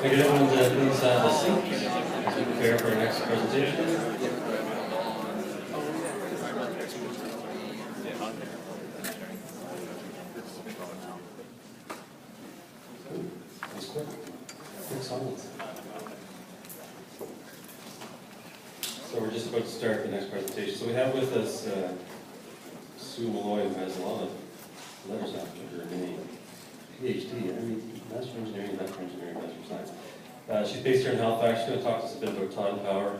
Could everyone please have a seat as we prepare for our next presentation? That's quick. Quick silence. So we're just about to start the next presentation. So we have with us Sue Malloy, who has a lot of letters after her name. PhD, Master of Engineering, Industrial Engineering, Industrial Science. She's based here in Halifax. She's going to talk to us a bit about tidal power.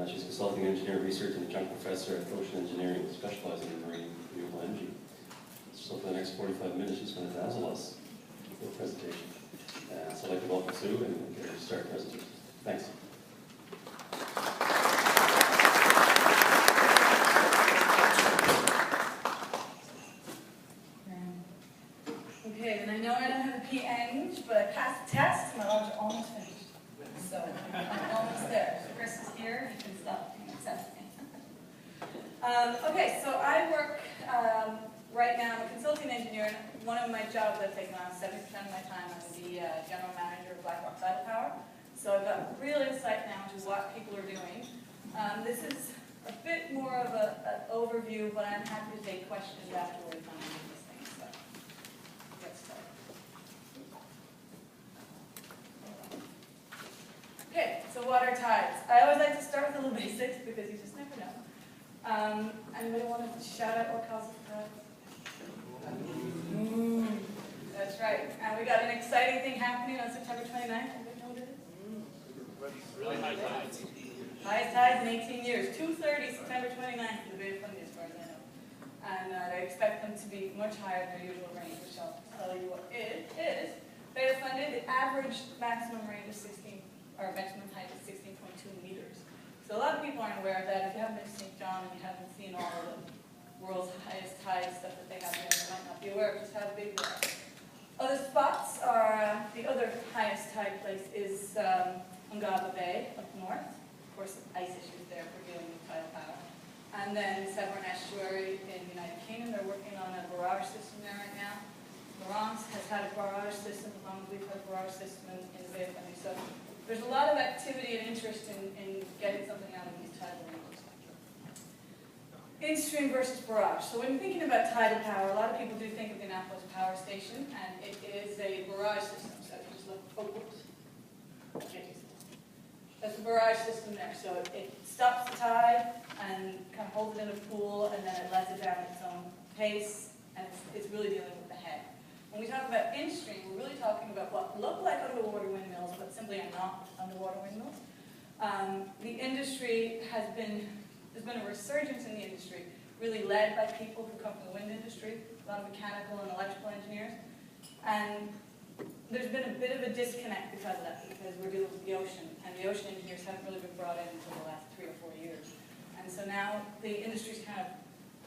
She's a consulting engineer, research, and adjunct professor at Ocean Engineering, specializing in marine renewable energy. So for the next 45 minutes, she's going to dazzle us with a presentation. So I'd like to welcome Sue and get her to start the presentation. Thanks. Okay, and I know I don't have a P.Eng, but I passed the test, and my lunch is almost finished. So I'm almost there. So Chris is here, he can stop and accept me. Okay, so I work right now, I'm a consulting engineer, and one of my jobs I've taken on 70% of my time. I'm the general manager of BlackRock Tidal Power. So I've got real insight now into what people are doing. This is a bit more of an overview, but I'm happy to take questions afterwards on any of these things. So get started. Okay, so water tides. I always like to start with a little basics because you just never know. Anybody want to shout out what causes tides? That's right. And we got an exciting thing happening on September 29th. Anybody know what it is? Really high tides. Highest tides in 18 years. 2:30 September 29th for the Bay of Fundy, as far as I know. And I expect them to be much higher than their usual range, which I'll tell you what it is. Bay of Fundy, the average maximum range is 16, or maximum height is 16.2 meters. So a lot of people aren't aware of that. If you haven't been to St. John and you haven't seen all of the world's highest tide stuff that they have there, you might not be aware of just how big they are. Other spots are, the other highest tide place is Ungava Bay up north. Of course, ice issues there for dealing with tidal power. And then Severn Estuary in the United Kingdom. They're working on a barrage system there right now. Laurence has had a barrage system, as long as we've had a barrage system in the Bay of Fundy. So there's a lot of activity and interest in getting something out of these tidal ranges. In-stream versus barrage. So when thinking about tidal power, a lot of people do think of the Annapolis Power Station, and it is a barrage system. So if you just look, oh, whoops. That's a barrage system there. So it stops the tide and kind of holds it in a pool, and then it lets it down at its own pace, and it's really dealing with the head. When we talk about in-stream, we're really talking about what look like underwater windmills, but simply are not underwater windmills. The industry there's been a resurgence in the industry, really led by people who come from the wind industry, a lot of mechanical and electrical engineers. And there's been a bit of a disconnect because of that, because we're dealing with the ocean, and the ocean engineers haven't really been brought in until the last 3 or 4 years. And so now the industry's kind of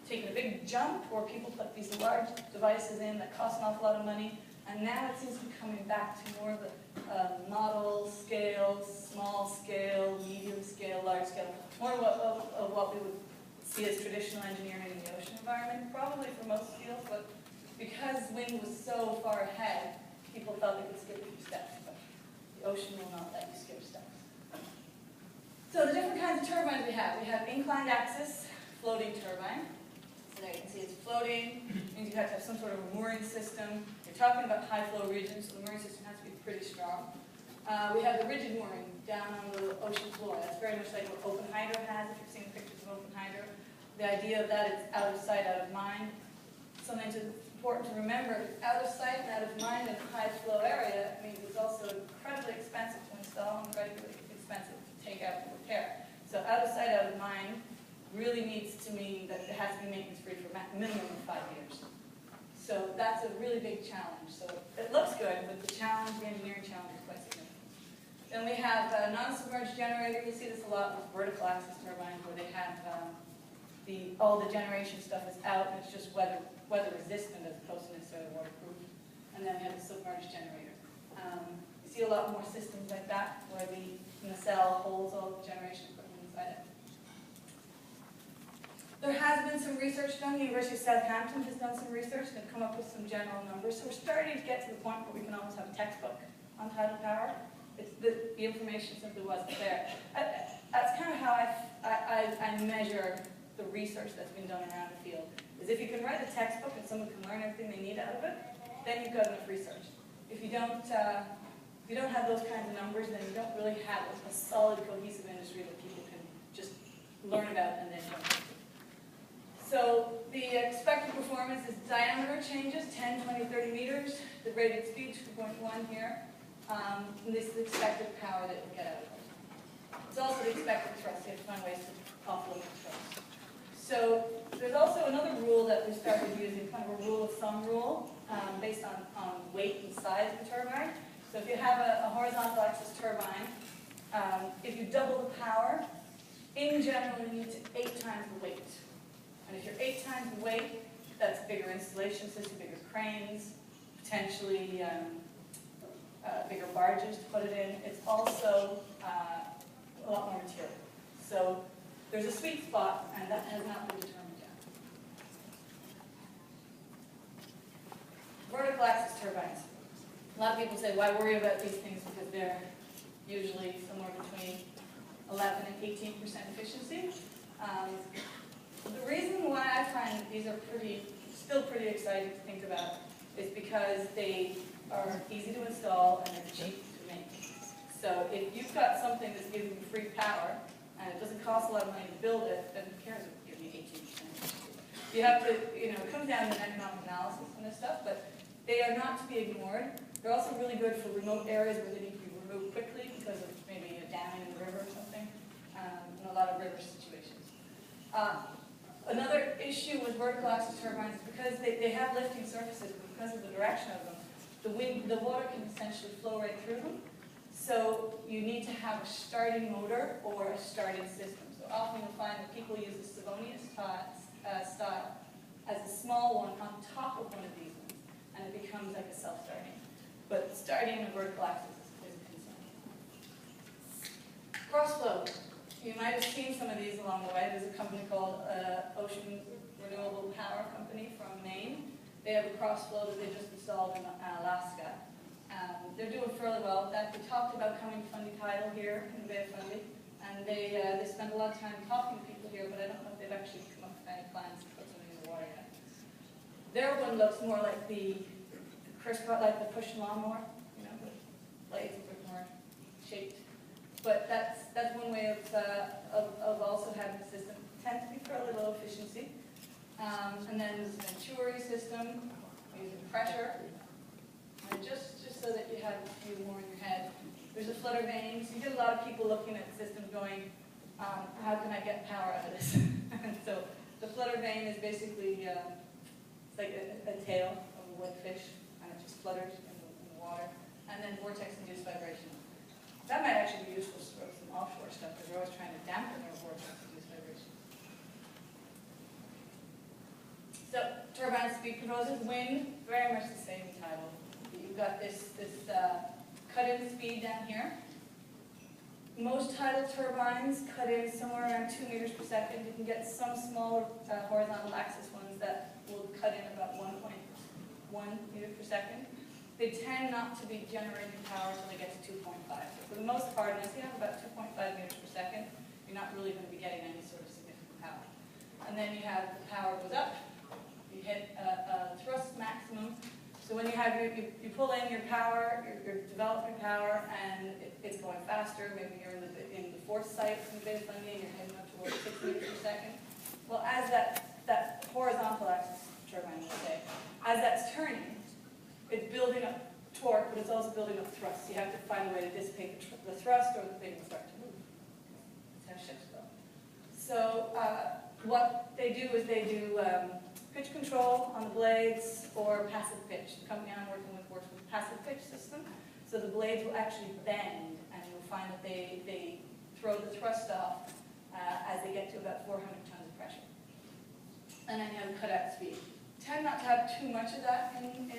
taken a big jump where people put these large devices in that cost an awful lot of money, and now it seems to be coming back to more of a model scale, small scale, medium scale, large scale, more of what we would see as traditional engineering in the ocean environment, probably for most fields, but because wind was so far ahead, people thought they could skip a few steps, but the ocean will not let you skip steps. So the different kinds of turbines we have inclined axis floating turbine. So there you can see it's floating, means you have to have some sort of a mooring system. You're talking about high flow regions, so the mooring system has to be pretty strong. We have the rigid mooring down on the ocean floor. That's very much like what open hydro has, if you've seen pictures of open hydro. The idea of that is out of sight, out of mind. Something important to remember, if it's out of sight and out of mind in a high flow area, it means it's also incredibly expensive to install and incredibly expensive to take out and repair. So out of sight, out of mind really needs to mean that it has to be maintenance free for a minimum of 5 years. So that's a really big challenge. So it looks good, but the challenge, the engineering challenge is quite significant. Then Then we have a non-submerged generator. You see this a lot with vertical axis turbines where they have all the generation stuff is out and it's just weather resistant as opposed to necessarily waterproof. And then we have a submerged generator. You see a lot more systems like that where the nacelle holds all the generation equipment inside it. There has been some research done. The University of Southampton has done some research and come up with some general numbers. So we're starting to get to the point where we can almost have a textbook on tidal power. It's the information simply wasn't there. That's kind of how I measure the research that's been done around the field. Is if you can write a textbook and someone can learn everything they need out of it, then you've got enough research. If you don't have those kinds of numbers, then you don't really have a solid, cohesive industry that people can just learn about and then jump into. So the expected performance is diameter changes, 10, 20, 30 meters. The rated speed, 2.1 here. And this is the expected power that you get out of it. It's also the expected thrust. You have to find ways to offload the thrust. So there's also another rule that we started using, kind of a rule of thumb rule, based on weight and size of the turbine. So if you have a horizontal axis turbine, if you double the power, in general you need 8 times the weight. And if you're 8 times the weight, that's a bigger installation system, bigger cranes, potentially bigger barges to put it in. It's also a lot more material. So there's a sweet spot, and that has not been determined yet. Vertical axis turbines. A lot of people say, why worry about these things? Because they're usually somewhere between 11 and 18% efficiency. The reason why I find that these are still pretty exciting to think about is because they are easy to install and they're cheap to make. So if you've got something that's giving you free power and it doesn't cost a lot of money to build it, then who cares if it gives you 18%? You have to, it comes down to an economic analysis and this stuff, but they are not to be ignored. They're also really good for remote areas where they need to be removed quickly because of maybe a dam in the river or something, in a lot of river situations. Another issue with vertical axis turbines is because they have lifting surfaces, because of the direction of them, the water can essentially flow right through them. So you need to have a starting motor or a starting system. So often you'll find that people use the Savonius style as a small one on top of one of these ones, and it becomes like a self-starting. But starting a vertical axis is a concern. Crossflow. You might have seen some of these along the way. There's a company called Ocean Renewable Power Company from Maine. They have a crossflow that they just installed in Alaska. They're doing fairly well. We talked about coming to Fundy Tidal here in the Bay of Fundy, and they spent a lot of time talking to people here, but I don't know if they've actually come up with any plans to put something in the water yet. Their one looks more like the push lawnmower, the blades a bit more shaped. But that's one way of also having the system. It tends to be fairly low efficiency. And then there's a Venturi system using pressure. And just so that you have a few more in your head, there's a flutter vane. So you get a lot of people looking at the system going, how can I get power out of this? And so the flutter vane is basically it's like a tail of a wet fish, and it just flutters in the water. And then vortex-induced vibration. That might actually be useful for some offshore stuff, because they're always trying to dampen their vortex-induced vibration. So, turbine speed controls, wind, very much the same in tidal. You've got this cut-in speed down here. Most tidal turbines cut in somewhere around 2 meters per second. You can get some smaller horizontal axis ones that will cut in about 1.1 meters per second. They tend not to be generating power until they get to 2.5. So for the most part, unless you have about 2.5 meters per second, you're not really going to be getting any sort of significant power. And then you have the power goes up, you hit a thrust maximum. So when you have you pull in your power, you're developing power, and it's going faster. Maybe you're in the fourth site from the Bay of Fundy, and you're heading up towards 6 meters per second. Well, as that horizontal axis turbine, let's say, as that's turning, it's building up torque, but it's also building up thrust. You have to find a way to dissipate the thrust, or the thing will start to move. That's how ships go. So what they do is they do pitch control on the blades or passive pitch. The company I'm working with works with a passive pitch system. So the blades will actually bend, and you'll find that they throw the thrust off as they get to about 400 tons of pressure. And then you have cutout speed. Tend not to have too much of that in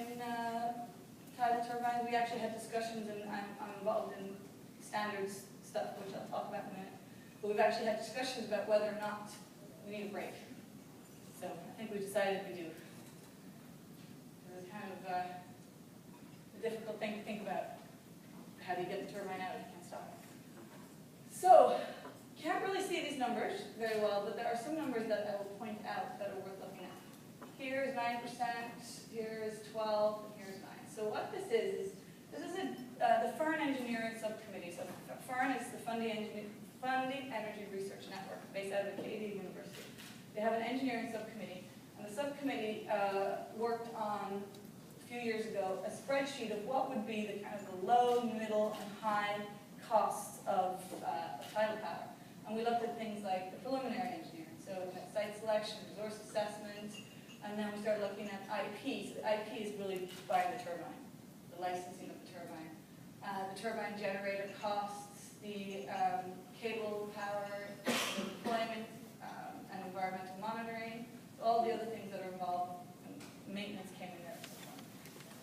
tidal turbines. We actually had discussions, and I'm involved in standards stuff, which I'll talk about in a minute. But we've actually had discussions about whether or not we need a break. So I think we decided we do. It was kind of a difficult thing to think about. How do you get the turbine out if you can't stop it? So, can't really see these numbers very well, but there are some numbers that I will point out that are worth looking at. Here is 9%, here is 12, and here's 9. So what this is the FERN Engineering Subcommittee. So FERN is the Funding Energy Research Network, based out of Acadia University. They have an engineering subcommittee, and the subcommittee worked on, a few years ago, a spreadsheet of what would be the kind of the low, middle, and high costs of tidal power. And we looked at things like the preliminary engineering, so site selection, resource assessment, and then we started looking at IP. So the IP is really buying the turbine, the licensing of the turbine generator costs, the cable power, the deployment, and environmental monitoring, all the other things that are involved, and maintenance came in there.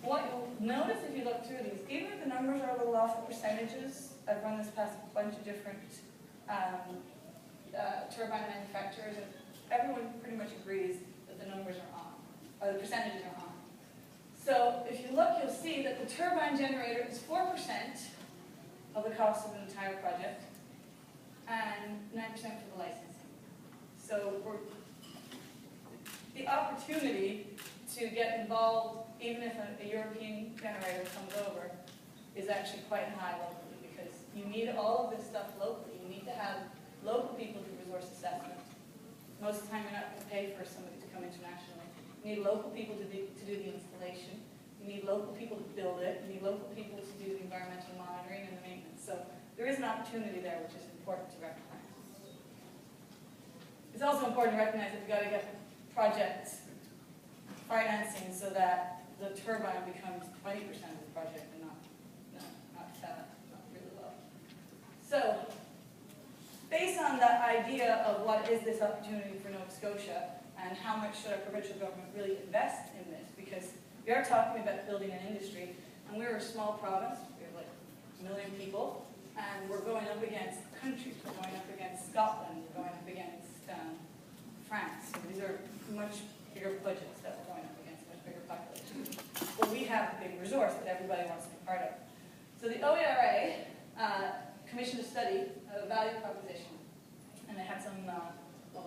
What you'll notice if you look through these, even if the numbers are a little off the percentages, I've run this past a bunch of different turbine manufacturers, and everyone pretty much agrees that the numbers are on, or the percentages are on. So if you look, you'll see that the turbine generator is 4% of the cost of an entire project, and 9% for the licensing. So the opportunity to get involved, even if a European generator comes over, is actually quite high locally, because you need all of this stuff locally. You need to have local people do resource assessment. Most of the time you're not going to pay for somebody to come internationally. You need local people to do the installation. You need local people to build it. You need local people to do the environmental monitoring and the maintenance. So there is an opportunity there, which is important to recognize. It's also important to recognize that we've got to get project financing so that the turbine becomes 20% of the project and not really low. So, based on that idea of what is this opportunity for Nova Scotia and how much should our provincial government really invest in this, because we are talking about building an industry, and we're a small province, we have like 1 million people, and we're going up against countries, we're going up against Scotland, we're going up against France. So these are much bigger budgets that we're going up against, much bigger populations. But we have a big resource that everybody wants to be part of. So the OERA commissioned a study of a value proposition, and they had some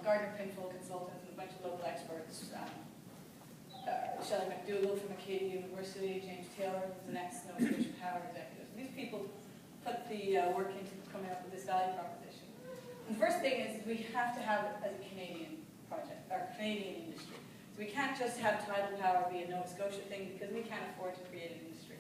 Gardner Pinfold consultants and a bunch of local experts. Shelley McDougall from Acadia University, James Taylor, who's the next Nova Scotia Power executive. These people put the work into coming up with this value proposition. And the first thing is we have to have it as a Canadian project, our Canadian industry. So we can't just have tidal power be a Nova Scotia thing because we can't afford to create an industry.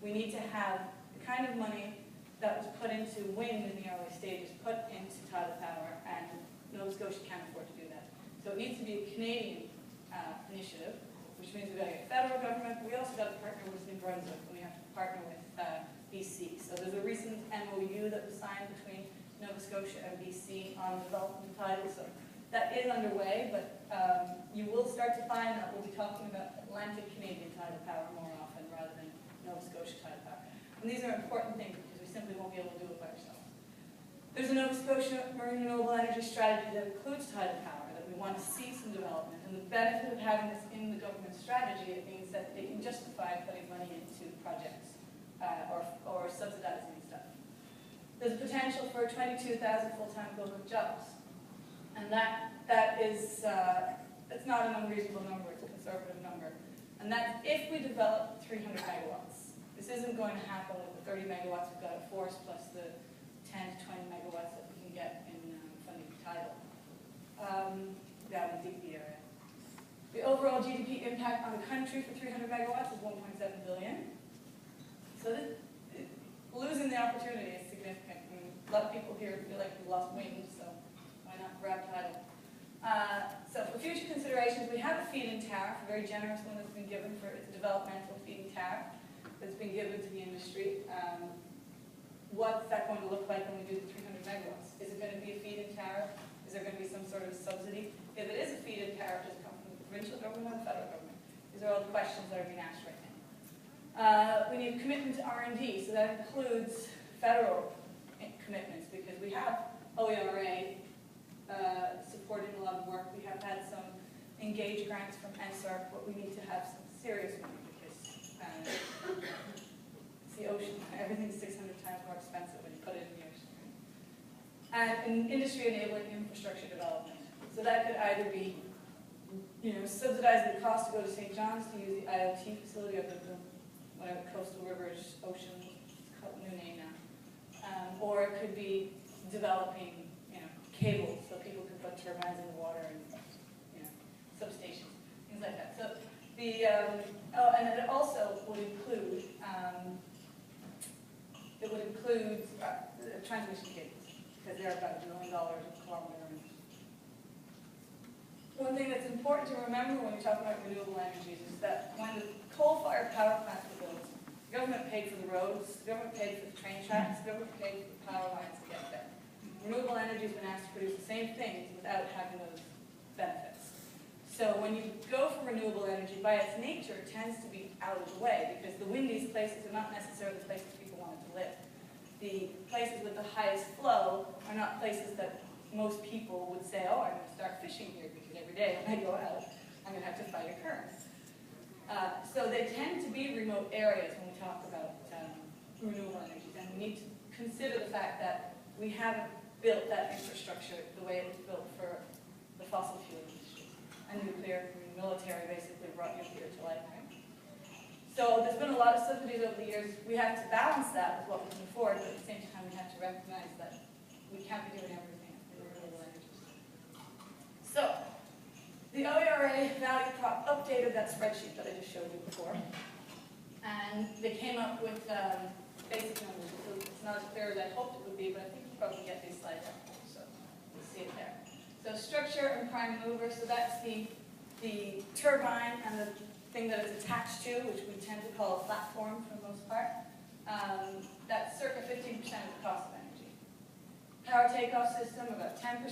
We need to have the kind of money that was put into wind in the early stages put into tidal power, and Nova Scotia can't afford to do that. So it needs to be a Canadian initiative, which means we've got to get federal government. We also got to partner with New Brunswick, and we have to partner with BC. So there's a recent MOU that was signed between Nova Scotia and BC on development of tidal. So that is underway, but you will start to find that we'll be talking about Atlantic Canadian tidal power more often rather than Nova Scotia tidal power. And these are important things because we simply won't be able to do it by ourselves. There's a Nova Scotia Marine Renewable Energy Strategy that includes tidal power, that we want to see some development. And the benefit of having this in the government strategy, it means that they can justify putting money into projects or subsidizing stuff. There's a potential for 22,000 full-time equivalent jobs. And that is, it's not an unreasonable number, it's a conservative number. And that's if we develop 300 megawatts. This isn't going to happen with the 30 megawatts we've got at Force plus the 10 to 20 megawatts that we can get in funding Tidal down in the DP area. The overall GDP impact on the country for 300 megawatts is 1.7 billion. So losing the opportunity is significant. I mean, a lot of people here feel like we've lost wind, so why not grab Tidal? So for future considerations, we have a feed-in tariff, a very generous one that's been given for its developmental feed-in tariff that's been given to the industry. what's that going to look like when we do the 300 megawatts? Is it going to be a feed-in tariff? Is there going to be some sort of subsidy? If it is a feed-in tariff, does it come from the provincial government or the federal government? These are all the questions that are being asked right now. We need commitment to R&D, so that includes federal commitments, because we have OERA supporting a lot of work. We have had some engaged grants from NSARC, but we need to have some serious money, because it's the ocean. Everything's 600 times more expensive when you put it in the ocean. And industry enabling infrastructure development. So that could either be, subsidizing the cost to go to St. John's to use the IoT facility of the whatever, coastal rivers, ocean, it's called a new name now. Or it could be developing, cables so people can put turbines in the water and, substations, things like that. So the, and it also would include, transmission cables, because they're about $1 million a kilometer. One thing that's important to remember when we talk about renewable energies is that when the coal-fired power plants were built, the government paid for the roads, the government paid for the train tracks, the government paid for the power lines to get there. Renewable energy has been asked to produce the same things without having those benefits. So when you go for renewable energy, by its nature, it tends to be out of the way, because the windiest places are not necessarily the places people wanted to live. The places with the highest flow are not places that most people would say, oh, I'm going to start fishing here, because every day when I go out, I'm going to have to fight a current. So they tend to be remote areas when we talk about renewable energies, and we need to consider the fact that we haven't built that infrastructure the way it was built for the fossil fuel industry. And nuclear, military basically brought nuclear to life. Right? So there's been a lot of subsidies over the years. We have to balance that with what we can afford, but at the same time we have to recognize that we can't be doing everything in renewable energies. So the OERA value prop updated that spreadsheet that I just showed you before, and they came up with basic numbers. It's not as clear as I hoped it would be, but I think you probably get these slides after, so you'll see it there. So structure and prime mover, so that's the turbine and the thing that it's attached to, which we tend to call a platform for the most part. That's circa 15% of the cost of energy. Power takeoff system, about 10%.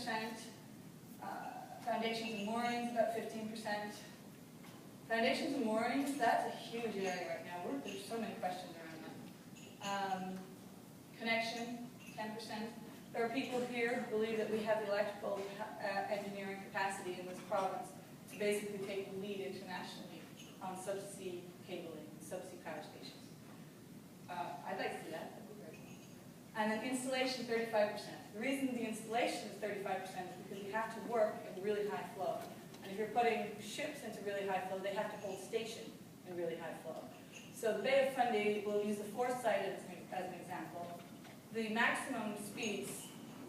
Foundations and moorings, about 15%. Foundations and moorings, that's a huge area right now. There's so many questions around that. Connection, 10%. There are people here who believe that we have the electrical engineering capacity in this province to basically take the lead internationally on subsea cabling, subsea power stations. I'd like to see that. That'd be great. And then installation, 35%. The reason the installation is 35% is because you have to work at really high flow. And if you're putting ships into really high flow, they have to hold station in really high flow. So the Bay of Fundy, we'll use the Foresight as an example. The maximum speeds,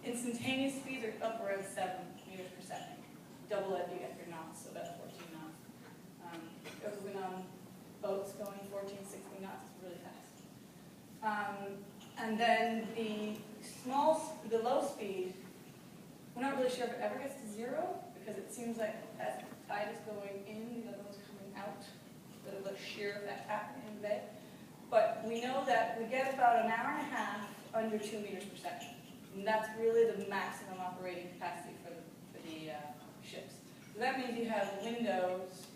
instantaneous speeds are up around 7 meters per second. Double it, you get your knots, so about 14 knots. If we've been on boats going 14, 16 knots, it's really fast. And then the low speed, we're not really sure if it ever gets to 0, because it seems like as the tide is going in, the other one's coming out. A bit of a shear effect happening in the bay. But we know that we get about an hour and a half under 2 meters per second. And that's really the maximum operating capacity for the ships. So that means you have windows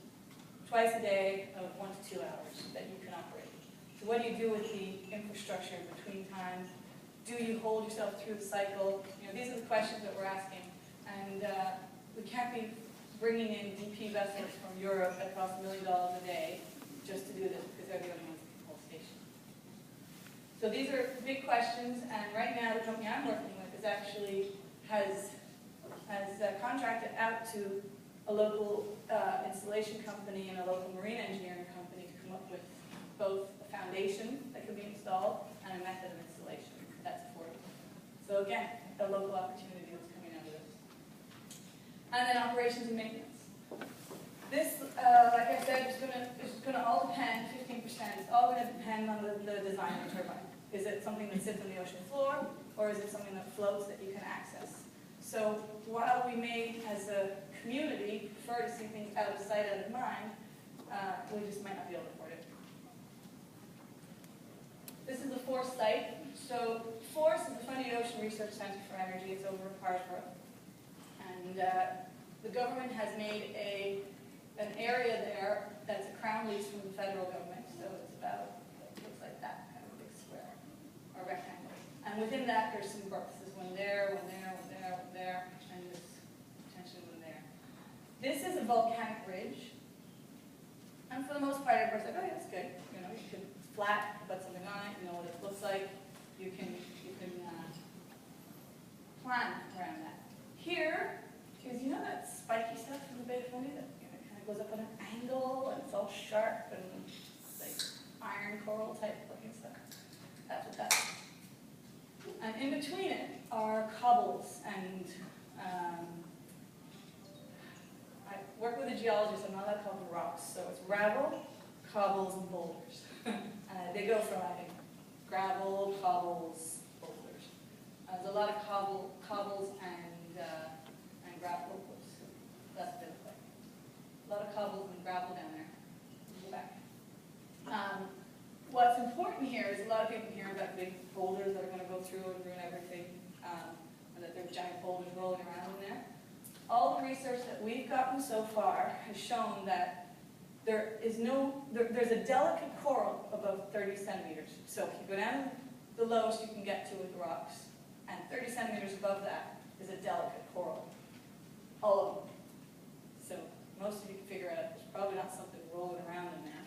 twice a day of 1 to 2 hours that you can operate. So what do you do with the infrastructure in between times? Do you hold yourself through the cycle? These are the questions that we're asking. And we can't be bringing in DP vessels from Europe that cost $1 million a day just to do this, because they're the only ones that can hold station. So these are big questions, and right now the company I'm working with is actually has contracted out to a local installation company and a local marine engineering company to come up with both a foundation that can be installed and a method of installation that's affordable. So again, a local opportunity that's coming out of this. And then operations and maintenance. This, like I said, is going to all depend, 15%, it's all going to depend on the design of the turbine. Is it something that sits on the ocean floor, or is it something that floats that you can access? So while we may, as a community, prefer to see things out of sight, out of mind, we just might not be able to afford it. This is the Force site. So Force is the Fundy Ocean Research Center for Energy. It's over in Parsborough. And the government has made an area there that's a crown lease from the federal government. So it's about, it looks like that, kind of a big square, or rectangle. And within that, there's some berths. There's one there, one there, one there, one there, and there's potentially one there. This is a volcanic ridge. And for the most part, everybody's like, oh yeah, that's good. You know, you can flat, put something on it, you know what it looks like. You can plan around that. Here, because you know that spiky stuff in the Bay of Fundy that kind of goes up at an angle and it's all sharp and like iron coral type looking stuff. That's what that is. And in between it are cobbles and I work with a geologist, I'm not allowed to call them rocks, so it's gravel, cobbles, and boulders. They go from, I think, gravel, cobbles, boulders. There's a lot of cobbles and gravel. That's the way. A lot of cobbles and gravel down there. Go back. What's important here is a lot of people hear about big boulders that are going to go through and ruin everything, and that there are giant boulders rolling around in there. All the research that we've gotten so far has shown that there's a delicate coral above 30 centimeters. So if you go down the lowest you can get to with the rocks, and 30 centimeters above that is a delicate coral. All of them. So most of you can figure out there's probably not something rolling around in there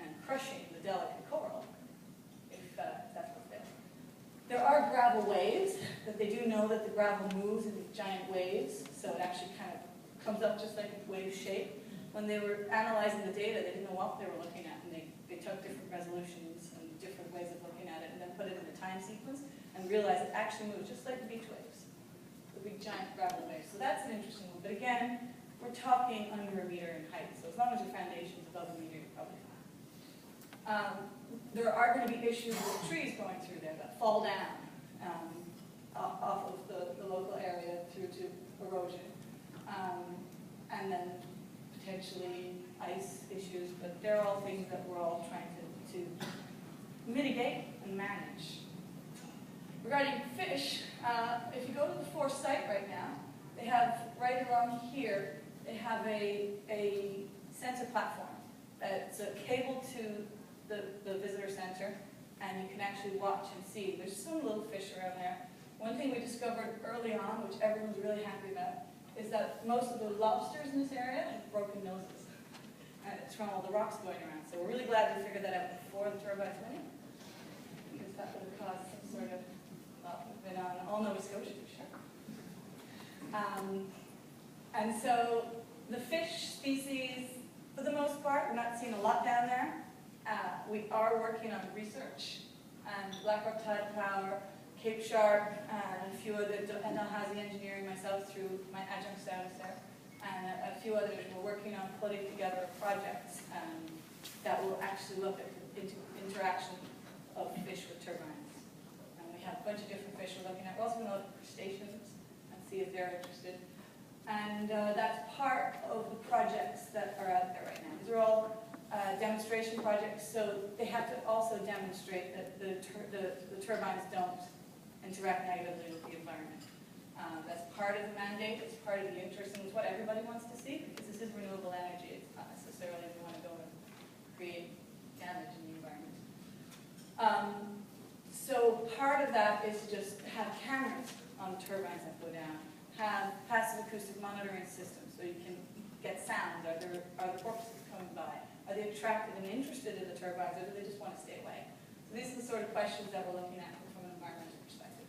and crushing the delicate coral, if that's what's there. There are gravel waves, that they do know that the gravel moves in these giant waves, so it actually kind of comes up just like a wave shape. When they were analyzing the data, they didn't know what they were looking at, and they took different resolutions and different ways of looking at it, and then put it in a time sequence, and realized it actually moves just like the beach waves, the big giant gravel waves. So that's an interesting one. But again, we're talking under a meter in height, so as long as your foundation's above a meter, you're probably fine. There are going to be issues with trees going through there that fall down off of the local area through to erosion, and then potentially ice issues, but they're all things that we're all trying to mitigate and manage. Regarding fish, if you go to the Force site right now, they have right along here, they have a sensor platform. It's a cable to the visitor center, and you can actually watch and see. There's some little fish around there. One thing we discovered early on, which everyone's really happy about, is that most of the lobsters in this area have broken noses. And it's from all the rocks going around. So we're really glad we figured that out before the turbines went in, because that would have caused some sort of, well, we've been on all Nova Scotia for sure. And so the fish species, for the most part, we're not seeing a lot down there. We are working on research, and Blackrock Tidal Power, Cape Sharp, and a few other, and Alhazi Engineering, myself through my adjunct status there, and a few others. We're working on putting together projects that will actually look at the interaction of fish with turbines. And we have a bunch of different fish we're looking at. We're also going to look at crustaceans and see if they're interested. And that's part of the projects that are out there right now. These are all demonstration projects, so they have to also demonstrate that the turbines don't interact negatively with the environment. That's part of the mandate, it's part of the interest, and it's what everybody wants to see, because this is renewable energy. It's not necessarily we want to go and create damage in the environment. So part of that is to just have cameras on turbines that go down, have passive acoustic monitoring systems so you can get sound. Are the porpoises coming by? Are they attracted and interested in the turbines, or do they just want to stay away? So these are the sort of questions that we're looking at from an environmental perspective.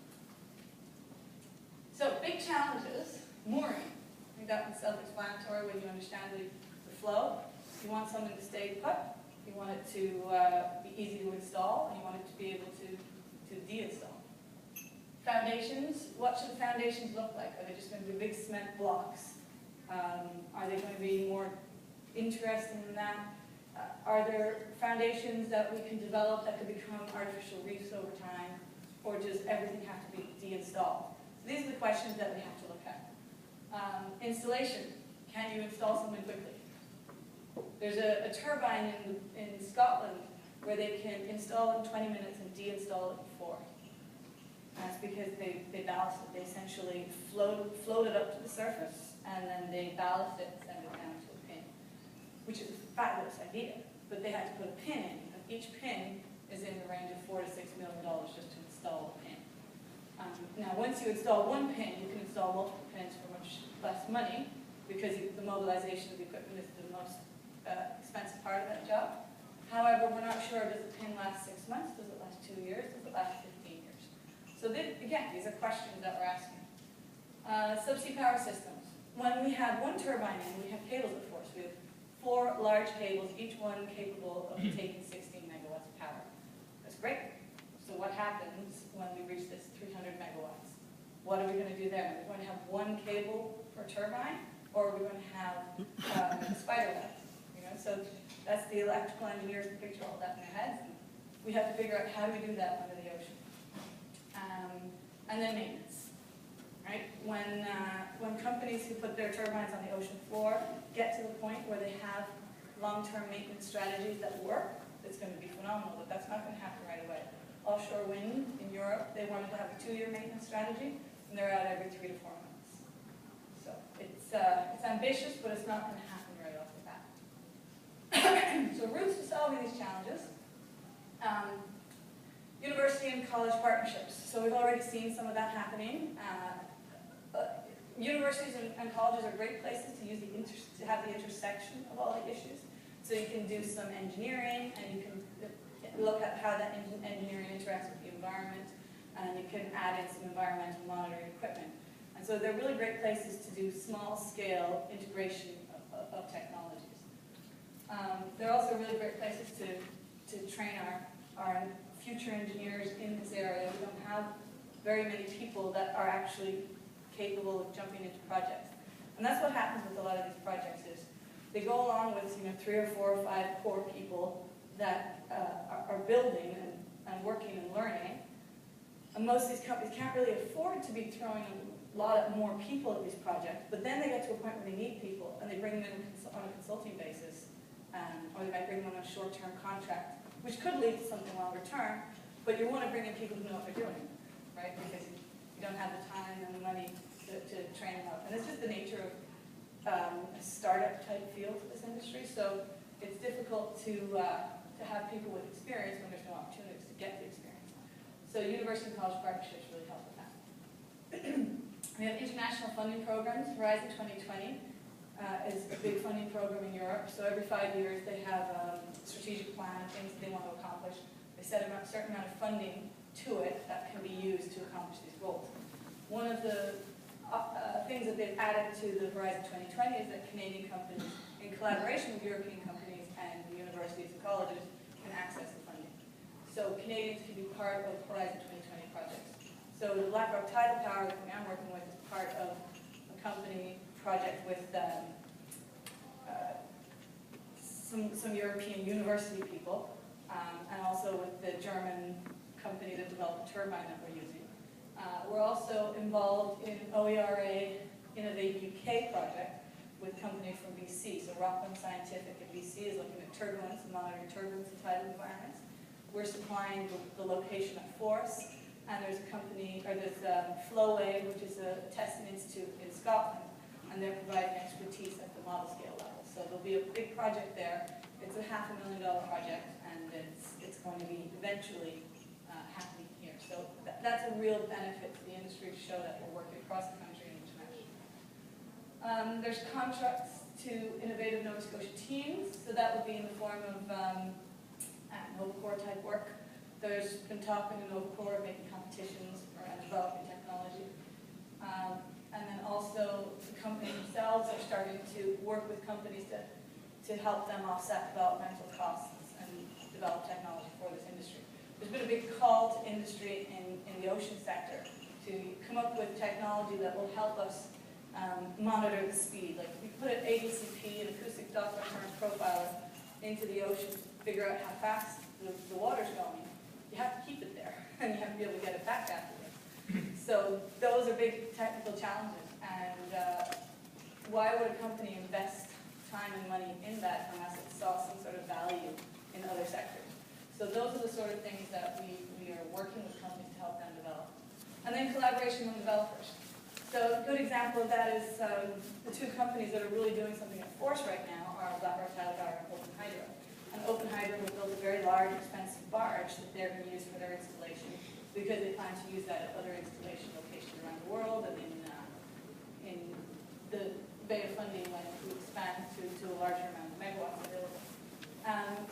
So big challenges, mooring. I think that one's self-explanatory when you understand the flow. You want something to stay put, you want it to be easy to install, and you want it to be able to de-install. Foundations, what should the foundations look like? Are they just going to be big cement blocks? Are they going to be more interesting than that? Are there foundations that we can develop that could become artificial reefs over time, or does everything have to be de-installed? So these are the questions that we have to look at. Installation, can you install something quickly? There's a turbine in Scotland where they can install in 20 minutes and deinstall it in 4. And that's because they ballast it. They essentially float it up to the surface, and then they ballast it and send it down to a pin, which is a fabulous idea. But they had to put a pin in, and each pin is in the range of $4 to $6 million just to install a pin. Now, once you install one pin, you can install multiple pins for much less money, because the mobilization of the equipment is the most expensive part of that job. However, we're not sure, does the pin last 6 months? Does it last 2 years? Does it last 15 years? So again, these are questions that we're asking. Subsea power systems. When we have one turbine in, we have cables at force. We have 4 large cables, each one capable of taking 16 megawatts of power. That's great. So what happens when we reach this 300 megawatts? What are we going to do there? Are we going to have one cable per turbine, or are we going to have a spider web? So that's the electrical engineers that picture all that in their heads. And we have to figure out how do we do that under the ocean. And then maintenance, right? When companies who put their turbines on the ocean floor get to the point where they have long-term maintenance strategies that work, it's going to be phenomenal, but that's not going to happen right away. Offshore wind in Europe, they wanted to have a 2-year maintenance strategy, and they're out every 3 to 4 months. So it's ambitious, but it's not going to happen right off the bat. So routes to solving these challenges. University and college partnerships. So we've already seen some of that happening. Universities and colleges are great places to use to have the intersection of all the issues. So you can do some engineering, and you can look at how that engineering interacts with the environment, and you can add in some environmental monitoring equipment. And so they're really great places to do small-scale integration of technologies. They're also really great places to train our future engineers in this area. We don't have very many people that are actually capable of jumping into projects. And that's what happens with a lot of these projects is they go along with 3 or 4 or 5 core people that are building and working and learning. And most of these companies can't really afford to be throwing a lot more people at these projects, but then they get to a point where they need people, and they bring them in on a consulting basis, or they might bring them on a short-term contract, which could lead to something longer term, but you want to bring in people who know what they're doing, right? Because you don't have the time and the money to train them up. And it's just the nature of a startup type feel to this industry, so it's difficult to have people with experience when there's no opportunities to get the experience. So university and college partnerships really help with that. We have international funding programs. Horizon 2020 is a big funding program in Europe. So every 5 years they have a strategic plan of things that they want to accomplish. They set a certain amount of funding to it that can be used to accomplish these goals. One of the things that they've added to the Horizon 2020 is that Canadian companies, in collaboration with European companies and the universities and colleges, can access the funding. So Canadians can be part of Horizon 2020 projects. So the BlackRock Tidal Power, the company I'm working with, is part of a company project with some European university people, and also with the German company that developed the turbine that we're using. We're also involved in OERA Innovate UK project with companies from BC. So Rockland Scientific at BC is looking at turbulence and monitoring turbulence in tidal environments. We're supplying the location at force, and there's a company, or there's Flowway, which is a testing institute in Scotland, and they're providing expertise at the model scale level. So there'll be a big project there. It's a $500,000 project, and it's going to be eventually happening here. So that's a real benefit to the industry to show that we're working across the country and internationally. There's contracts to innovative Nova Scotia teams, so that would be in the form of NovaCore type work. There's been talk in the NovaCore of making competitions around developing technology. And then also the companies themselves are starting to work with companies to help them offset developmental costs and develop technology for this industry. There's been a big call to industry in the ocean sector to come up with technology that will help us monitor the speed. Like if we put an ADCP, an acoustic Doppler current profiler, into the ocean, figure out how fast the water's going, you have to keep it there, and you have to be able to get it back afterwards. So those are big technical challenges, and why would a company invest time and money in that unless it saw some sort of value in other sectors? So those are the sort of things that we are working with companies to help them develop. And then collaboration with developers. So a good example of that is the two companies that are really doing something at force right now are Tidal and Open Hydro. And Open Hydro will build a very large, expensive barge that they're going to use for their installation because they plan to use that at other installation locations around the world and in the Bay of Fundy when we expand to a larger amount of megawatts available.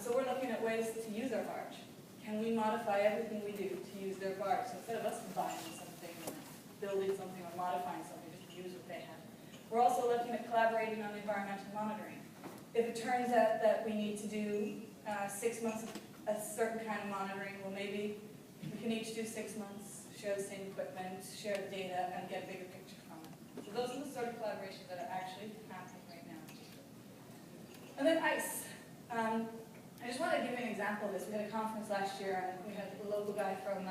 So we're looking at ways to use our barge. Can we modify everything we do to use their barge? So instead of us buying something or building something or modifying something, just use what they have. We're also looking at collaborating on environmental monitoring. If it turns out that we need to do 6 months of a certain kind of monitoring, well maybe we can each do 6 months, share the same equipment, share the data, and get a bigger picture from it. So those are the sort of collaborations that are actually happening right now. And then ICE. I just wanted to give you an example of this. We had a conference last year, and we had a local guy from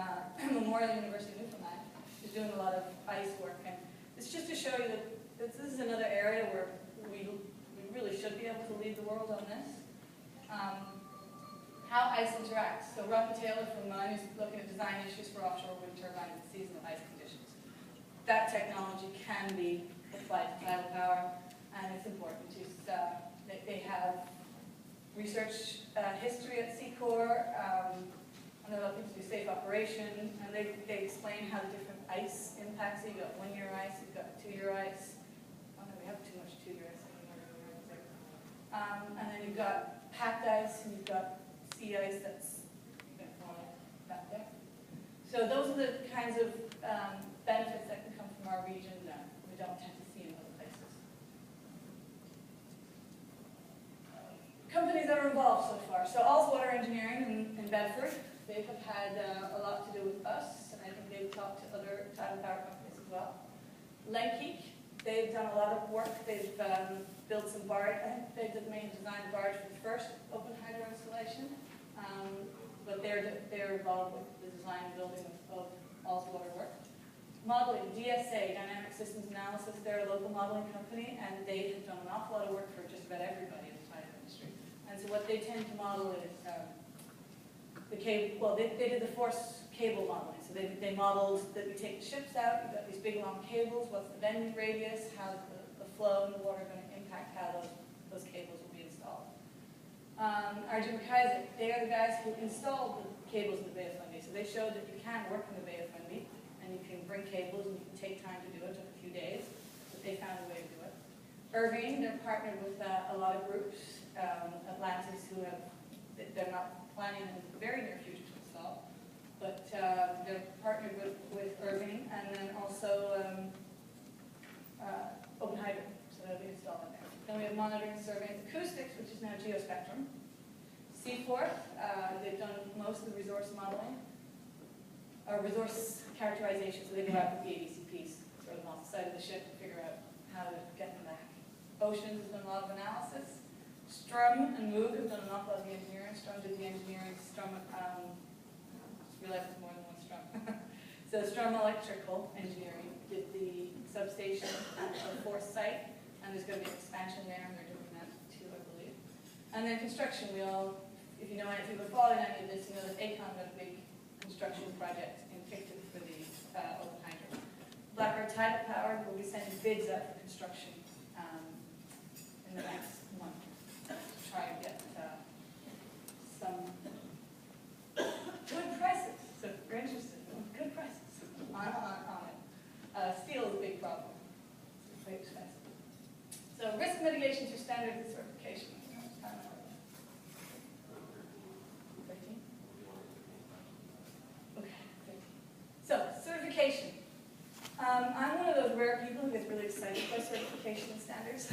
Memorial University of Newfoundland who's doing a lot of ICE work. And it's just to show you that this is another area where we really should be able to lead the world on this. How ICE interacts. So Rocky Taylor from mine is looking at design issues for offshore wind turbines in seasonal ice conditions. That technology can be applied to tidal power, and it's important. They have research history at Secor, and they're looking to do safe operation, and they explain how the different ice impacts it. You've got 1 year ice, you've got 2 year ice. Oh no, we have too much 2 year ice anymore. And then you've got packed ice, and you've got sea ice that's back there. So those are the kinds of benefits that can come from our region that we don't tend to see in other places. Companies that are involved so far. So All's Water Engineering in Bedford, they have had a lot to do with us, and I think they've talked to other tidal power companies as well. Lenkeek, they've done a lot of work. They've built some barge. I think they did the main design barge for the first open hydro installation, but they're involved with the design and building of All's Water work. Modeling, DSA, Dynamic Systems Analysis, they're a local modeling company, and they have done an awful lot of work for just about everybody in the tidal industry. And so what they tend to model is the cable, well, they did the force cable modeling. So they modeled that we take the ships out, you've got these big long cables, what's the bending radius, how's the flow in the water going to impact how those cables will be installed. RG McIsaac, they are the guys who installed the cables in the Bay of Fundy. So they showed that you can work in the Bay of Fundy, and you can bring cables, and you can take time to do it. It took a few days, but they found a way to do it. Irving, they're partnered with a lot of groups, Atlantis, who they're not planning in the very near future to install, but they're partnered with Irving, and then also Open Hydro, so they'll be installed in there. Then we have monitoring and surveying acoustics, which is now geospectrum. Seaforth, they've done most of the resource modeling, or resource characterization, so they go out with the ADCPs, sort of off the side of the ship to figure out how to get them back. Oceans has done a lot of analysis. Strum and Moog have done an awful lot of the engineering. Strum did the engineering. Strum, just realized there's more than one Strum. So Strum Electrical Engineering did the substation at the Force site, and there's going to be an expansion there, and they're doing that too, I believe. And then construction, if you know anything about following any of this, you know that Aecon got a big construction project in Picton for the open hydro. Blackbird Tidal Power will be sending bids out for construction in the next month to try and get some good prices. So if you're interested, good prices on it. Steel is a big problem. It's quite expensive. So risk mitigation through standard and certification. 13? Okay, 13. So certification. I'm one of those rare people who gets really excited by certification standards.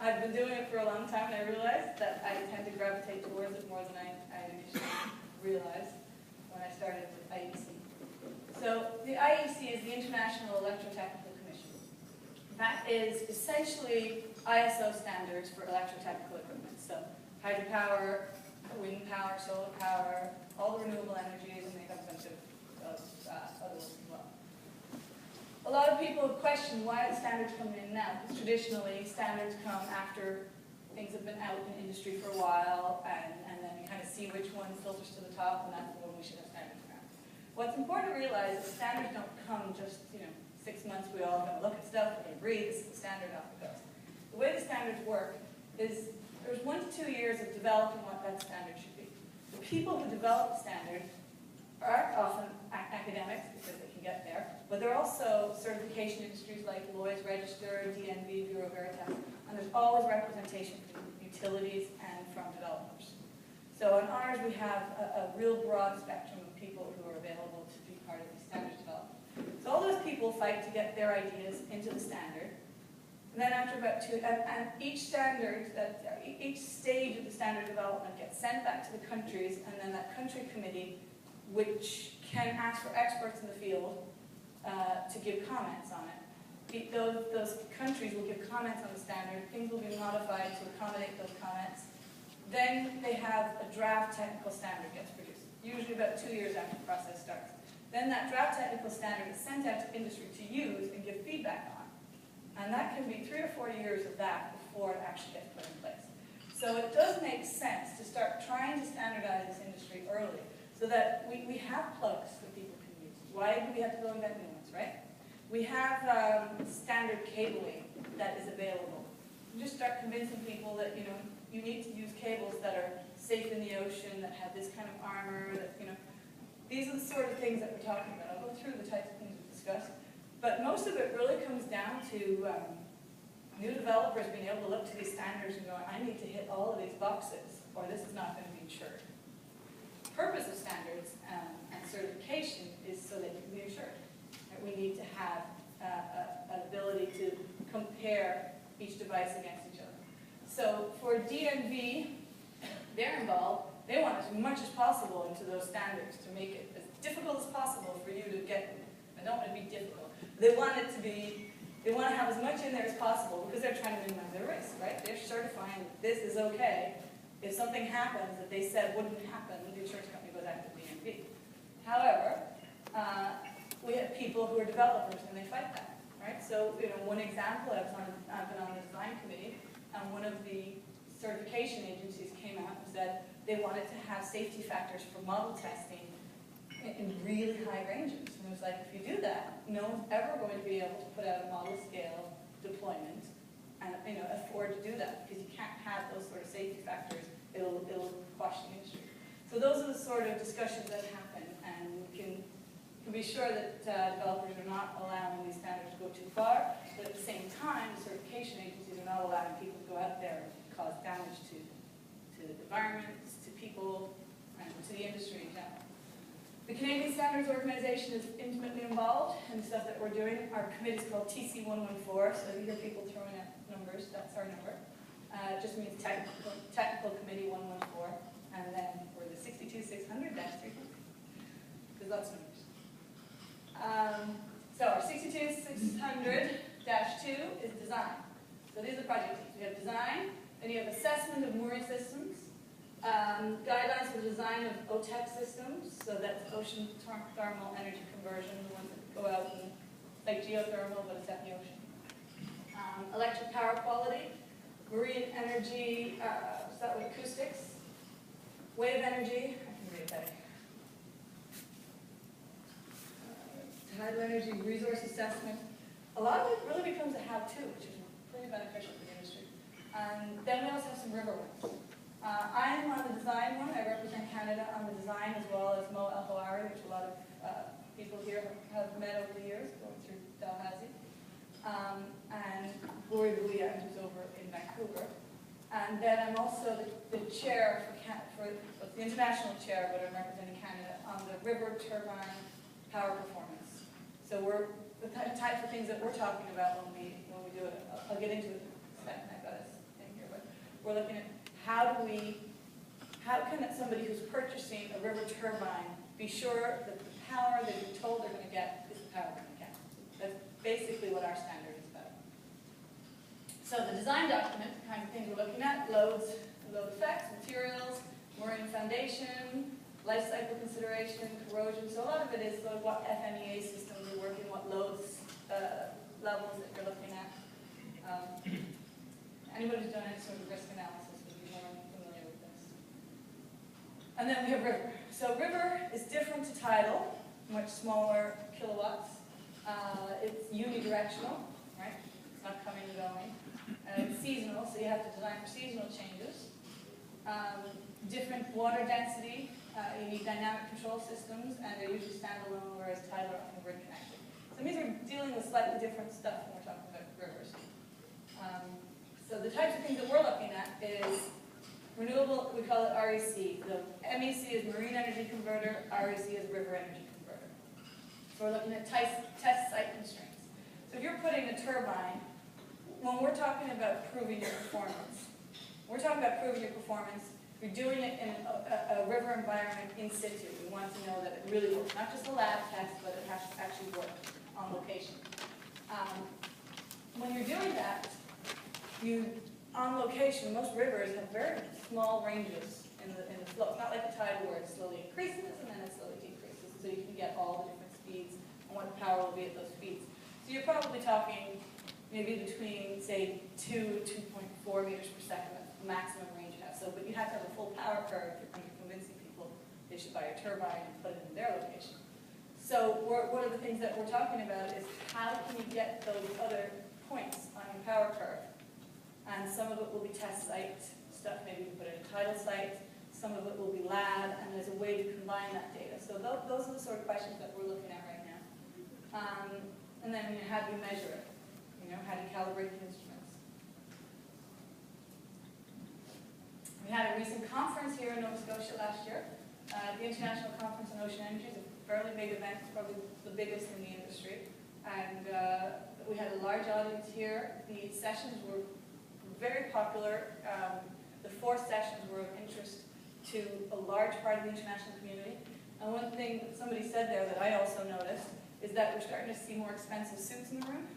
I've been doing it for a long time, and I realized that I tend to gravitate towards it more than I initially realized when I started with IEC. So the IEC is the International Electrotechnical Commission. That is essentially ISO standards for electrotechnical equipment. So hydropower, wind power, solar power, all the renewable energies, and they have a bunch of others as well. A lot of people have questioned why the standards come in now, because traditionally standards come after things have been out in industry for a while, and then you kind of see which one filters to the top, and that's the one we should have standards around. What's important to realize is standards don't come just, 6 months, we all going to look at stuff, we're going to read, this is the standard, off it goes. The way the standards work is there's 1 to 2 years of developing what that standard should be. The people who develop the standard are often academics, because they can get there, but they're also certification industries like Lloyd's Register, DNV, Bureau Veritas, and there's always representation from utilities and from developers. So in ours, we have a real broad spectrum of people who are available to be part of the standards development. So all those people fight to get their ideas into the standard. And then after about and each standard, each stage of the standard development gets sent back to the countries, and then that country committee, which can ask for experts in the field to give comments on it. Those countries will give comments on the standard, things will be modified to accommodate those comments. Then they have a draft technical standard gets produced, usually about 2 years after the process starts. Then that draft technical standard is sent out to industry to use and give feedback on. And that can be 3 or 4 years of that before it actually gets put in place. So it does make sense to start trying to standardize this industry early so that we have plugs that people can use. Why do we have to go invent new ones, right? We have standard cabling that is available. You just start convincing people that, you need to use cables that are safe in the ocean, that have this kind of armor, that, these are the sort of things that we're talking about. I'll go through the types of things we've discussed. But most of it really comes down to new developers being able to look to these standards and go, I need to hit all of these boxes, or this is not going to be insured. The purpose of standards and certification is so that you can be insured. We need to have an ability to compare each device against each other. So for DNV, they're involved. They want as much as possible into those standards to make it as difficult as possible for you to get. I don't want it to be difficult. They want it to be. They want to have as much in there as possible because they're trying to minimize their risk, right? They're certifying that this is okay. If something happens that they said wouldn't happen, the insurance company goes after DNV. However, we have people who are developers and they fight that, right? So, one example, I've been on the design committee, and one of the certification agencies came out and said they wanted to have safety factors for model testing in really high ranges. And it was like, if you do that, no one's ever going to be able to put out a model scale deployment and afford to do that because you can't have those sort of safety factors. It'll quash the industry. So those are the sort of discussions that happen, and we can be sure that developers are not allowing these standards to go too far, but at the same time, the certification agencies are not allowing people to go out there and cause damage to the environment, to people, and to the industry in general. The Canadian Standards Organization is intimately involved in the stuff that we're doing. Our committee is called TC114, so if you hear people throwing out numbers, that's our number. It just means Technical Committee 114, and then we're the 62600-300. There's lots of numbers. So our 62600-2 is design. So these are project teams. We have design, then you have assessment of mooring systems, guidelines for the design of OTEC systems, so that's ocean thermal energy conversion, the ones that go out and like geothermal, but it's out in the ocean. Electric power quality, marine energy, start with acoustics, wave energy, I can read it better. Tidal energy resource assessment. A lot of it really becomes a how-to, which is pretty beneficial for the industry. And then we also have some river ones. I'm on the design one. I represent Canada on the design as well as Mo El-Hawari, which a lot of people here have met over the years, going through Dalhousie. And Gloria Bouya, who's over in Vancouver. And then I'm also the chair for the international chair, but I'm representing Canada on the river turbine power performance. So we're the types of things that we're talking about when we do it. I'll get into it in a second. I've got a thing here, but we're looking at how can somebody who's purchasing a river turbine be sure that the power they've been told they're going to get is the power they're going to get. That's basically what our standard is about. So the design document, the kind of things we're looking at, load effects, materials, mooring foundation, life cycle consideration, corrosion. So a lot of it is sort of what FMEA systems are working, what loads, levels that you're looking at. And Anybody who's done any sort of risk analysis would be more familiar with this. And then we have river. So river is different to tidal, much smaller kilowatts. It's unidirectional, right? It's not coming and going. It's seasonal, so you have to design for seasonal changes. Different water density, you need dynamic control systems, and they're usually standalone, whereas tidal are often grid connected. So it means we're dealing with slightly different stuff when we're talking about rivers. So the types of things that we're looking at is renewable, we call it REC. The MEC is marine energy converter, REC is river energy converter. So we're looking at test site constraints. So if you're putting a turbine, when we're talking about proving your performance, you're doing it in a river environment in situ. We want to know that it really works, not just a lab test, but it has to actually work on location. When you're doing that, on location, most rivers have very small ranges in the flow. It's not like a tidal where it slowly increases and then it slowly decreases, so you can get all the different speeds and what the power will be at those speeds. So you're probably talking maybe between, say, 2 to 2.4 meters per second, that's the maximum range you have. So, but you have to have a full power curve if you're convincing people they should buy a turbine and put it in their location. So one of the things that we're talking about is how can you get those other points on your power curve? And some of it will be test site stuff, maybe you can put it in a tidal site. Some of it will be lab, and there's a way to combine that data. So those are the sort of questions that we're looking at right now. And then how do you measure it? How do you calibrate the instruments? We had a recent conference here in Nova Scotia last year. The International Conference on Ocean Energy is a fairly big event, probably the biggest in the industry. And we had a large audience here. The sessions were very popular. The 4 sessions were of interest to a large part of the international community. And one thing that somebody said there that I also noticed is that we're starting to see more expensive suits in the room.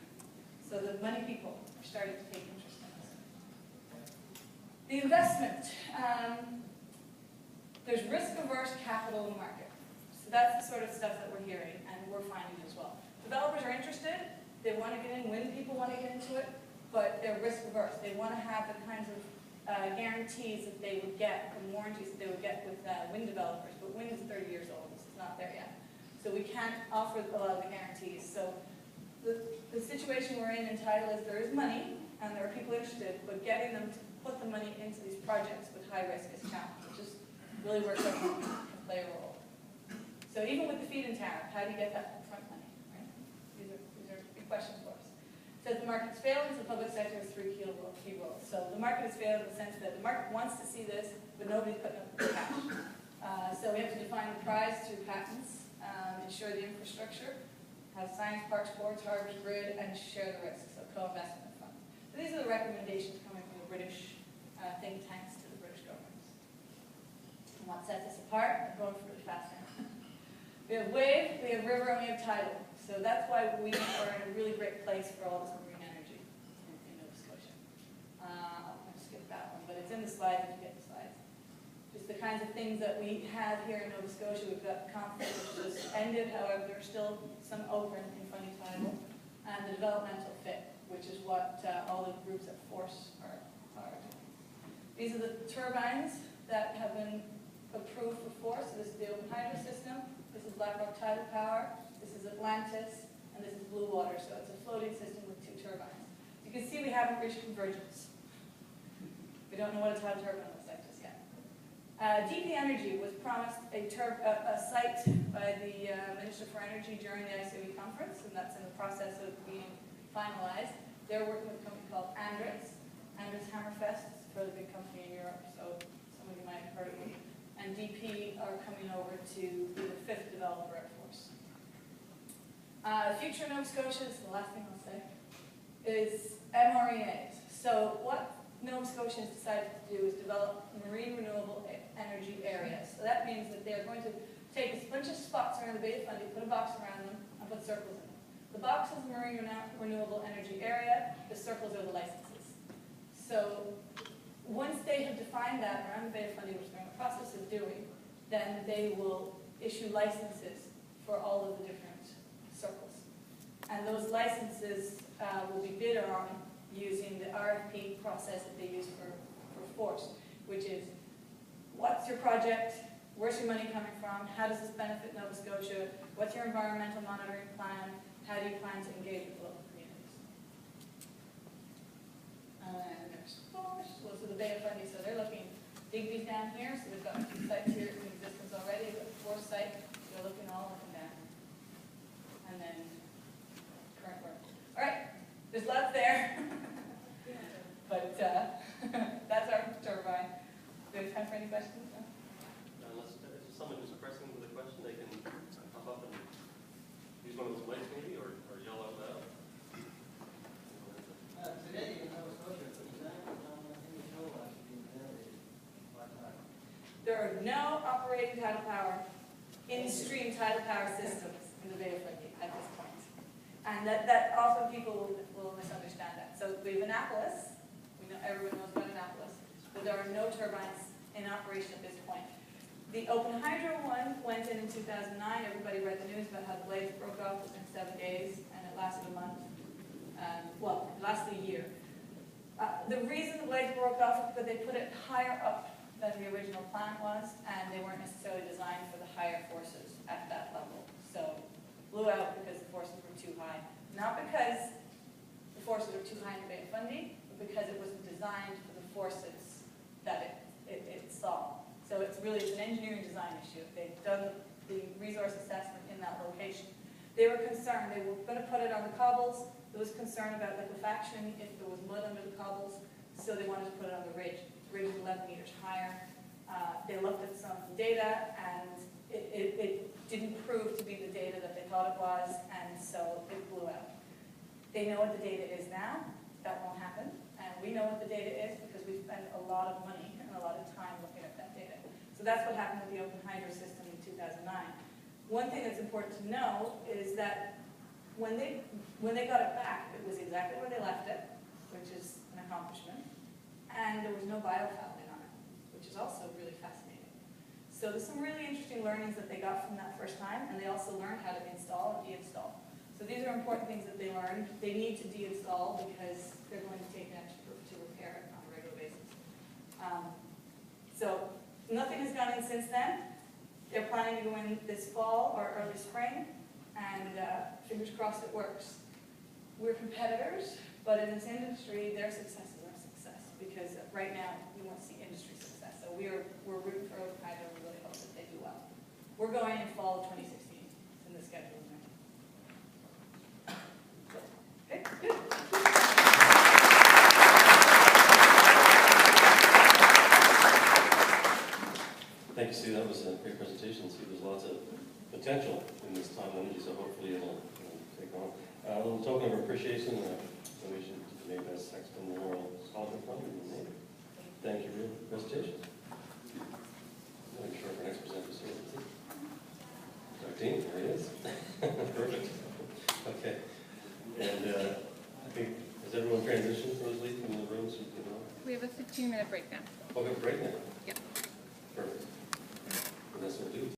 So the money people are starting to take interest in this. The investment. There's risk-averse capital in the market. So that's the sort of stuff that we're hearing, and we're finding as well. Developers are interested. They want to get in. Wind people want to get into it, but they're risk-averse. They want to have the kinds of guarantees that they would get, and warranties that they would get with wind developers. But wind is 30 years old. It's not there yet. So we can't offer a lot of the guarantees. So the situation we're in tidal is there is money, and there are people interested, but getting them to put the money into these projects with high risk is challenging. It just really works out to play a role. So even with the feed-in tariff, how do you get that upfront money? Right? These are big questions for us. So the market's failed, the public sector has 3 key roles. So the market has failed in the sense that the market wants to see this, but nobody's putting up the cash. So we have to define the prize through patents, ensure the infrastructure, have science parks, boards, harbors, grid, and share the risk, so co-investment funds. So these are the recommendations coming from the British think tanks to the British government. And what sets us apart? I'm going really fast now. We have wave, we have river, and we have tidal. So that's why we are in a really great place for all this marine energy in Nova Scotia. I'll skip that one, but it's in the slides if you get the slides. Just the kinds of things that we have here in Nova Scotia. We've got the conference which just ended, however, there's still some open in funny tidal. And the developmental fit, which is what all the groups at Force are doing. These are the turbines that have been approved for Force. So this is the open hydro system. This is Blackrock Tidal Power. This is Atlantis. And this is Blue Water. So it's a floating system with 2 turbines. You can see we haven't reached convergence. We don't know what a tidal turbine looks like just yet. DP Energy was promised a site by the Minister for Energy during the ICOE conference, and that's in the process of being finalized. They're working with a company called Andritz Hammerfest. It's a fairly big company in Europe, so some of you might have heard of them. And DP are coming over to be the 5th developer at Force. Future Nova Scotia, this is the last thing I'll say, is MREAs. So what Nova Scotia has decided to do is develop marine renewable energy areas. So that means that they're going to take a bunch of spots around the Bay of Fundy, put a box around them, and put circles in them. The box is the marine renewable energy area, the circles are the licenses. So once they have defined that around the Bay of Fundy, which they're in the process of doing, then they will issue licenses for all of the different circles. And those licenses will be bid on using the RFP process that they use for force, which is, what's your project? Where's your money coming from? How does this benefit Nova Scotia? What's your environmental monitoring plan? How do you plan to engage with local communities? And there's force, well, so the Bay of Fundy, so they're looking, Digby's down here, so we've got a few sites here in existence already, we've got the fourth site, they're looking all up and down. And then current work. All right, there's lots there. But that's our turbine. Do we have time for any questions? No? Unless there's someone who's pressing with a question, they can pop up and use one of those mics maybe, or yell out loud. Today in Nova Scotia, for example, in the show last being generated part-time. There are no operating tidal power, in-stream tidal power systems in the Bay of Fundy at this point. And that often people will misunderstand that. So we have Annapolis, everyone knows about Annapolis, but there are no turbines in operation at this point. The Open Hydro one went in 2009. Everybody read the news about how the blades broke off within 7 days, and it lasted a month. Well, it lasted a year. The reason the blades broke off is because they put it higher up than the original plan was, and they weren't necessarily designed for the higher forces at that level. So blew out because the forces were too high. Not because the forces were too high in the Bay of Fundy, but because it wasn't designed for the forces that it saw. So it's an engineering design issue. They've done the resource assessment in that location. They were concerned. They were going to put it on the cobbles. There was concern about liquefaction if there was mud under the cobbles, so they wanted to put it on the ridge. The ridge is 11 meters higher. They looked at some data, and it didn't prove to be the data that they thought it was, and so it blew out. They know what the data is now. That won't happen. And we know what the data is because we spent a lot of money and a lot of time looking at that data. So that's what happened with the Open Hydro system in 2009. One thing that's important to know is that when they got it back, it was exactly where they left it, which is an accomplishment, and there was no biofouling on it, which is also really fascinating. So there's some really interesting learnings that they got from that first time, and they also learned how to install and deinstall. So these are important things that they learned. They need to deinstall because they're going to take an extra to repair it on a regular basis. So nothing has gone in since then. They're planning to go in this fall or early spring, and fingers crossed it works. We're competitors, but in this industry, their success is our success, because right now we want to see industry success. So we're rooting for Open Hydro, and we really hope that they do well. We're going in fall of 2016. It's in the schedule. Okay, good. Thank you, Sue. That was a great presentation. See, there's lots of potential in this tidal energy, so hopefully it'll take on. A little token of appreciation, donation to the Maine Best Sexton Memorial Scholarship Fund in Maine. Thank you for your presentation. I'm sure our next presenter is here. Dr. Dean, there he is. Perfect. Okay. And I think, has everyone transitioned for those leaving in the room so you can know? We have a 15-minute break now. Okay, break now.